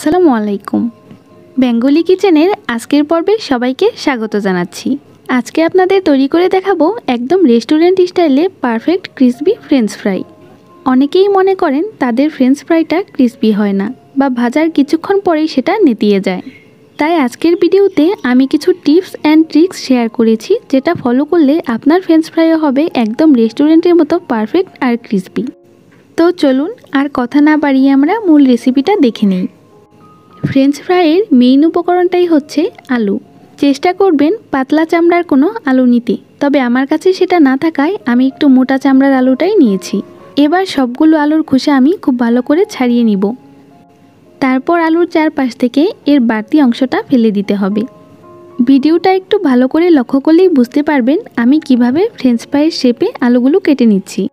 আসসালামু আলাইকুম। বেঙ্গলি কিচেনের আজকের পর্বে সবাইকে স্বাগত জানাচ্ছি। আজকে আপনাদের তৈরি করে দেখাবো একদম রেস্টুরেন্ট স্টাইলে পারফেক্ট ক্রিসপি ফ্রেঞ্চ ফ্রাই। অনেকেই মনে করেন তাদের ফ্রেঞ্চ ফ্রাইটা ক্রিসপি হয় না বা ভাজার কিছুক্ষণ পরেই সেটা নেতিয়ে যায়। তাই আজকের ভিডিওতে আমি কিছু টিপস অ্যান্ড ট্রিক্স শেয়ার করেছি, যেটা ফলো করলে আপনার ফ্রেঞ্চ ফ্রাইও হবে একদম রেস্টুরেন্টের মতো পারফেক্ট আর ক্রিসপি। তো চলুন আর কথা না বাড়িয়ে আমরা মূল রেসিপিটা দেখে নিই। ফ্রেঞ্চ ফ্রাইয়ের মেইন উপকরণটাই হচ্ছে আলু। চেষ্টা করবেন পাতলা চামড়ার কোনো আলু নিতে, তবে আমার কাছে সেটা না থাকায় আমি একটু মোটা চামড়ার আলুটাই নিয়েছি। এবার সবগুলো আলুর খোসা আমি খুব ভালো করে ছাড়িয়ে নিব। তারপর আলুর চারপাশ থেকে এর বাড়তি অংশটা ফেলে দিতে হবে। ভিডিওটা একটু ভালো করে লক্ষ্য করলেই বুঝতে পারবেন আমি কিভাবে ফ্রেঞ্চ ফ্রাইয়ের শেপে আলুগুলো কেটে নিচ্ছি।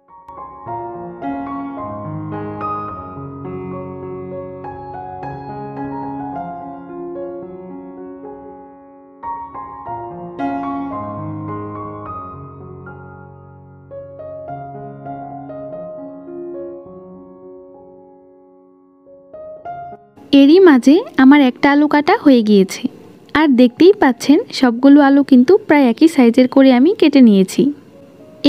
এরই মাঝে আমার একটা আলু কাটা হয়ে গিয়েছে, আর দেখতেই পাচ্ছেন সবগুলো আলু কিন্তু প্রায় একই সাইজের করে আমি কেটে নিয়েছি।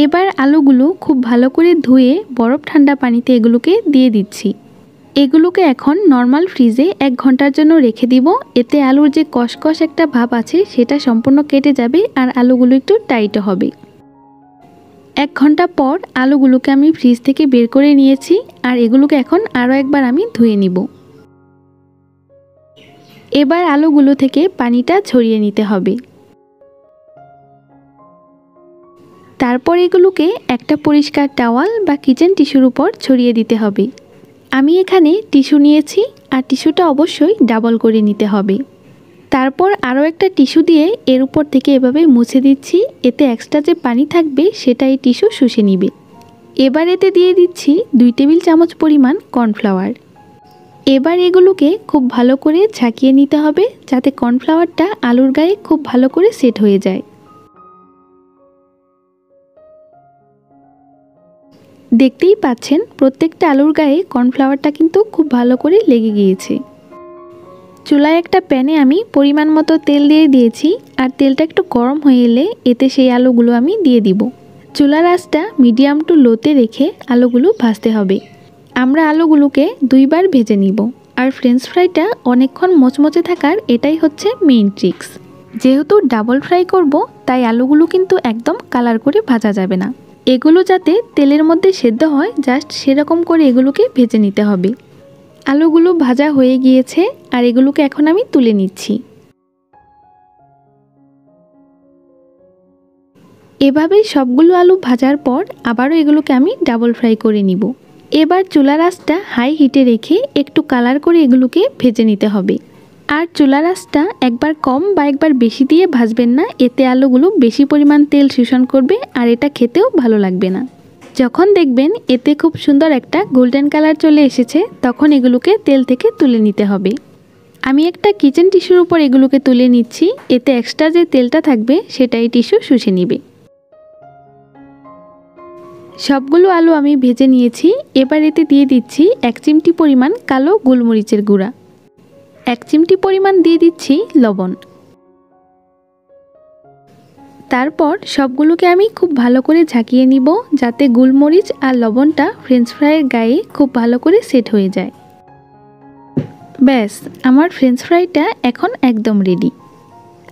এবার আলুগুলো খুব ভালো করে ধুয়ে বরফ ঠান্ডা পানিতে এগুলোকে দিয়ে দিচ্ছি। এগুলোকে এখন নর্মাল ফ্রিজে 1 ঘন্টার জন্য রেখে দিব। এতে আলুর যে কষকষ একটা ভাব আছে সেটা সম্পূর্ণ কেটে যাবে আর আলুগুলো একটু টাইটও হবে। 1 ঘন্টা পর আলুগুলোকে আমি ফ্রিজ থেকে বের করে নিয়েছি, আর এগুলোকে এখন আরও একবার আমি ধুয়ে নিব। এবার আলুগুলো থেকে পানিটা ঝরিয়ে নিতে হবে। তারপর এগুলোকে একটা পরিষ্কার টাওয়াল বা কিচেন টিস্যুর উপর ছড়িয়ে দিতে হবে। আমি এখানে টিস্যু নিয়েছি, আর টিস্যুটা অবশ্যই ডাবল করে নিতে হবে। তারপর আরও একটা টিস্যু দিয়ে এর উপর থেকে এভাবে মুছে দিচ্ছি। এতে এক্সট্রা যে পানি থাকবে সেটা এই টিস্যু শুষে নিবে। এবার এতে দিয়ে দিচ্ছি 2 টেবিল চামচ পরিমাণ কর্নফ্লাওয়ার। এবার এগুলোকে খুব ভালো করে ঝাঁকিয়ে নিতে হবে, যাতে কর্নফ্লাওয়ারটা আলুর গায়ে খুব ভালো করে সেট হয়ে যায়। দেখতেই পাচ্ছেন প্রত্যেকটা আলুর গায়ে কর্নফ্লাওয়ারটা কিন্তু খুব ভালো করে লেগে গিয়েছে। চুলায় একটা প্যানে আমি পরিমাণ মতো তেল দিয়ে দিয়েছি, আর তেলটা একটু গরম হয়ে এলে এতে সেই আলুগুলো আমি দিয়ে দিব। চুলার আঁচটা মিডিয়াম টু লোতে রেখে আলুগুলো ভাজতে হবে। আমরা আলুগুলোকে 2 বার ভেজে নিব, আর ফ্রেঞ্চ ফ্রাইটা অনেকক্ষণ মচমচে থাকার এটাই হচ্ছে মেইন ট্রিক্স। যেহেতু ডাবল ফ্রাই করব, তাই আলুগুলো কিন্তু একদম কালার করে ভাজা যাবে না। এগুলো যাতে তেলের মধ্যে সেদ্ধ হয় জাস্ট সেরকম করে এগুলোকে ভেজে নিতে হবে। আলুগুলো ভাজা হয়ে গিয়েছে, আর এগুলোকে এখন আমি তুলে নিচ্ছি। এভাবেই সবগুলো আলু ভাজার পর আবারও এগুলোকে আমি ডাবল ফ্রাই করে নিব। এবার চুলার আঁচটা হাই হিটে রেখে একটু কালার করে এগুলোকে ভেজে নিতে হবে। আর চুলার আঁচটা একবার কম বা একবার বেশি দিয়ে ভাজবেন না, এতে আলুগুলো বেশি পরিমাণ তেল শোষণ করবে আর এটা খেতেও ভালো লাগবে না। যখন দেখবেন এতে খুব সুন্দর একটা গোল্ডেন কালার চলে এসেছে, তখন এগুলোকে তেল থেকে তুলে নিতে হবে। আমি একটা কিচেন টিস্যুর উপর এগুলোকে তুলে নিচ্ছি। এতে এক্সট্রা যে তেলটা থাকবে সেটাই টিস্যু শুষে নিবে। সবগুলো আলু আমি ভেজে নিয়েছি। এবার এতে দিয়ে দিচ্ছি 1 চিমটি পরিমাণ কালো গোলমরিচের গুঁড়া, 1 চিমটি পরিমাণ দিয়ে দিচ্ছি লবণ। তারপর সবগুলোকে আমি খুব ভালো করে ঝাঁকিয়ে নিব, যাতে গোলমরিচ আর লবণটা ফ্রেঞ্চ ফ্রাইয়ের গায়ে খুব ভালো করে সেট হয়ে যায়। ব্যাস, আমার ফ্রেঞ্চ ফ্রাইটা এখন একদম রেডি।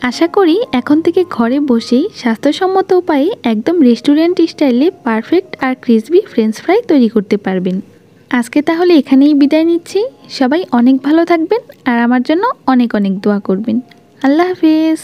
আশা করি এখন থেকে ঘরে বসেই স্বাস্থ্যসম্মত উপায়ে একদম রেস্টুরেন্ট স্টাইলে পারফেক্ট আর ক্রিসপি ফ্রেঞ্চ ফ্রাই তৈরি করতে পারবেন। আজকে তাহলে এখানেই বিদায় নিচ্ছি। সবাই অনেক ভালো থাকবেন আর আমার জন্য অনেক অনেক দোয়া করবেন। আল্লাহ হাফেজ।